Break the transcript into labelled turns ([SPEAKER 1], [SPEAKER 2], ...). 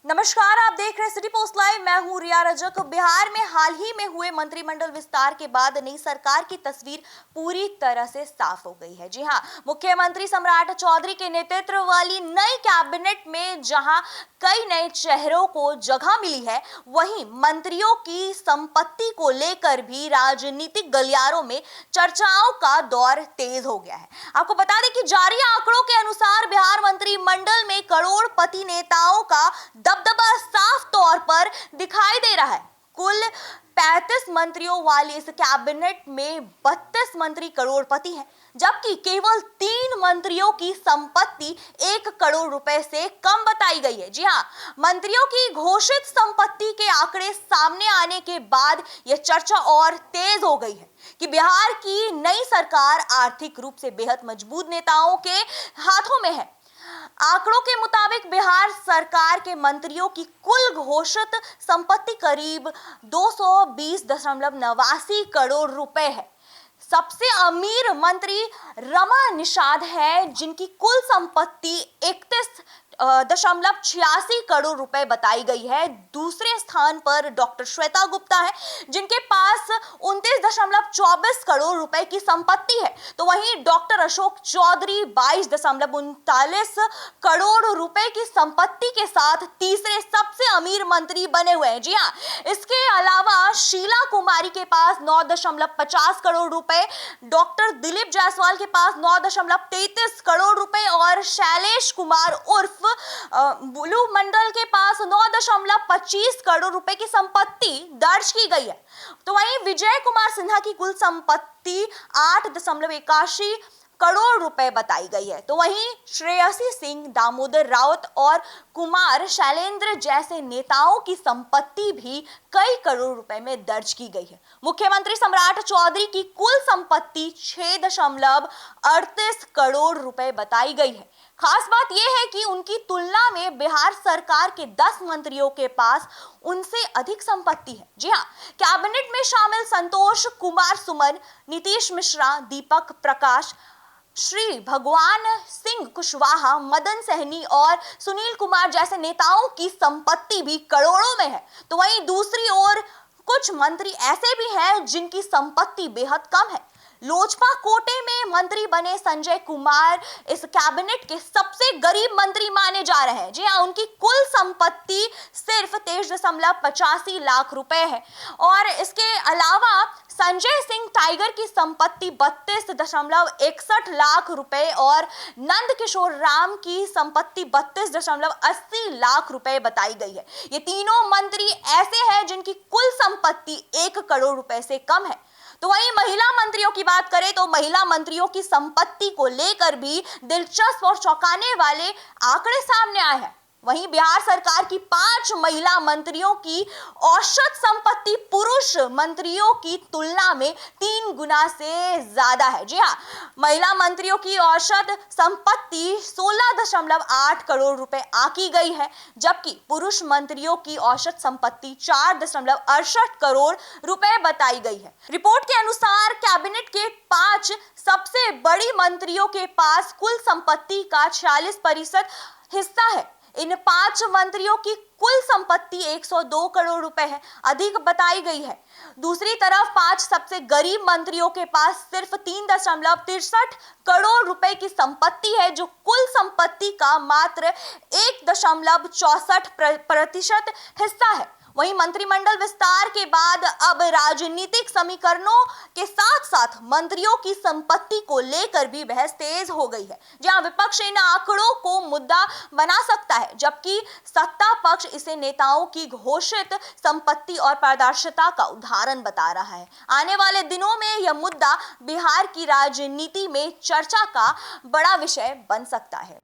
[SPEAKER 1] नमस्कार, आप देख रहे हैं सिटी पोस्ट लाइव। मैं हूं रिया रजक। बिहार में हाल ही में हुए मंत्रिमंडल विस्तार के बाद नई सरकार की तस्वीर पूरी तरह से साफ हो गई है। जी हां, मुख्यमंत्री सम्राट चौधरी के नेतृत्व वाली नई कैबिनेट में जहां कई नए चेहरों को जगह मिली है, वहीं मंत्रियों की संपत्ति को लेकर भी राजनीतिक गलियारों में चर्चाओं का दौर तेज हो गया है। आपको बता दें कि जारी आंकड़ों के अनुसार बिहार मंत्रिमंडल में करोड़पति नेताओं का दबदबा साफ तौर पर दिखाई दे रहा है। कुल 35 मंत्रियों वाली इस कैबिनेट में 32 मंत्री करोड़पति हैं, जबकि केवल 3 मंत्रियों की संपत्ति 1 करोड़ रुपए से कम बताई गई है। जी हां, मंत्रियों की घोषित संपत्ति के आंकड़े सामने आने के बाद यह चर्चा और तेज हो गई है कि बिहार की नई सरकार आर्थिक रूप से बेहद मजबूत नेताओं के हाथों में है। आंकड़ों के मुताबिक बिहार सरकार के मंत्रियों की कुल घोषित संपत्ति करीब 220.89 करोड़ रुपए है। सबसे अमीर मंत्री रमा निषाद है, जिनकी कुल संपत्ति 31.86 करोड़ रुपए बताई गई है। दूसरे स्थान पर डॉक्टर श्वेता गुप्ता है, जिनके पास 29.24 करोड़ रुपए की संपत्ति है। तो वहीं डॉक्टर अशोक चौधरी 22.39 करोड़ रुपए की संपत्ति के साथ तीसरे सबसे अमीर मंत्री बने हुए हैं। जी हाँ, इसके अलावा शीला कुमारी के पास 9.50 करोड़ रुपए, डॉक्टर दिलीप जायसवाल के पास 9.33 करोड़ रुपए और शैलेश कुमार उर्फ बुलू मंडल के पास 9.25 करोड़ रुपए की संपत्ति दर्ज की गई है। तो वहीं विजय कुमार सिन्हा की कुल संपत्ति 8.81 करोड़ रुपए बताई गई है। तो वहीं श्रेयसी सिंह, दामोदर राउत और कुमार शैलेंद्र जैसे नेताओं की संपत्ति भी कई करोड़ रुपए में दर्ज की गई है। मुख्यमंत्री सम्राट चौधरी की कुल संपत्ति 6.38 करोड़ रुपए बताई गई है। खास बात यह है कि उनकी तुलना में बिहार सरकार के 10 मंत्रियों के पास उनसे अधिक संपत्ति है। जी हाँ, कैबिनेट में शामिल संतोष कुमार सुमन, नीतीश मिश्रा, दीपक प्रकाश, श्री भगवान सिंह कुशवाहा, मदन सहनी और सुनील कुमार जैसे नेताओं की संपत्ति भी करोड़ों में है। तो वहीं दूसरी ओर कुछ मंत्री ऐसे भी हैं जिनकी संपत्ति बेहद कम है। लोजपा कोटे में मंत्री बने संजय कुमार इस कैबिनेट के सबसे गरीब मंत्री माने जा रहे हैं। जी हाँ, उनकी कुल संपत्ति सिर्फ 23.85 लाख रुपए है। और इसके अलावा संजय सिंह टाइगर की संपत्ति 32.61 लाख रुपए और नंद किशोर राम की संपत्ति 32.80 लाख रुपए बताई गई है। ये तीनों मंत्री ऐसे हैं जिनकी कुल संपत्ति 1 करोड़ रुपए से कम है। तो वहीं महिला मंत्रियों की बात करें तो महिला मंत्रियों की संपत्ति को लेकर भी दिलचस्प और चौंकाने वाले आंकड़े सामने आए हैं। वहीं बिहार सरकार की 5 महिला मंत्रियों की औसत संपत्ति पुरुष मंत्रियों की तुलना में 3 गुना से ज्यादा है। जी हाँ, महिला मंत्रियों की औसत संपत्ति 16.8 करोड़ रुपए आंकी गई है, जबकि पुरुष मंत्रियों की औसत संपत्ति 4.68 करोड़ रुपए बताई गई है। रिपोर्ट के अनुसार कैबिनेट के 5 सबसे बड़ी मंत्रियों के पास कुल संपत्ति का 46% हिस्सा है। इन 5 मंत्रियों की कुल संपत्ति 102 करोड़ रुपए है, अधिक बताई गई है। दूसरी तरफ 5 सबसे गरीब मंत्रियों के पास सिर्फ 3.63 करोड़ रुपए की संपत्ति है, जो कुल संपत्ति का मात्र 1.64% हिस्सा है। वहीं मंत्रिमंडल विस्तार के बाद अब राजनीतिक समीकरणों के साथ साथ मंत्रियों की संपत्ति को लेकर भी बहस तेज हो गई है, जहां विपक्ष इन आंकड़ों को मुद्दा बना सकता है, जबकि सत्ता पक्ष इसे नेताओं की घोषित संपत्ति और पारदर्शिता का उदाहरण बता रहा है। आने वाले दिनों में यह मुद्दा बिहार की राजनीति में चर्चा का बड़ा विषय बन सकता है।